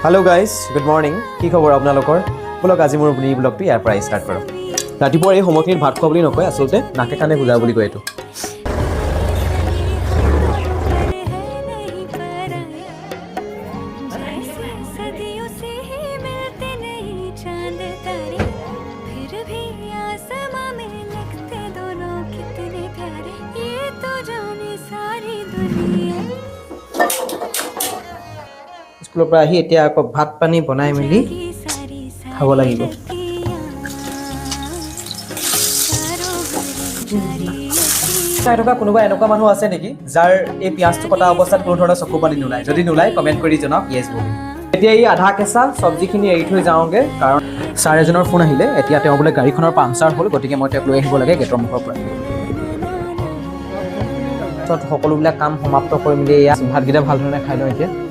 hello guys good मर्निং কি খবৰ আপোনালোকৰ বলক আজি মোৰ এই ব্লগটো ইয়াৰ পৰা ষ্টাৰ্ট কৰোঁ ৰাতিপুৱা এই সময়খিনিত ভাত খোৱা বুলি নকয় আচলতে নাকে কানে গুজা বুলি কয় এইটো স্কুলৰ পৰা আহি এতিয়া আকৌ ভাত পানী বনাই মেলি খাব লাগিব চাই থকা কোনোবা এনেকুৱা মানুহ আছে নেকি যাৰ এই পিয়াজটো কটা অৱস্থাত কোনো ধৰণৰ চকু পানী নোলায় যদি নোলায় কমেণ্ট কৰি জনাওক ইয়েছ বুলি এতিয়া এই আধা কেঁচা চব্জিখিনি এৰি থৈ যাওঁগৈ কাৰণ ছাৰ এজনৰ ফোন আহিলে এতিয়া তেওঁ বোলে গাড়ীখনৰ পাংচাৰ হ'ল গতিকে মই তেওঁক লৈ আহিব লাগে গেটৰ মুখৰ পৰা সকলোবিলাক কাম সমাপ্ত কৰি মেলি এয়া ভাতকেইটা ভাল ধৰণে খাই লওঁ এতিয়া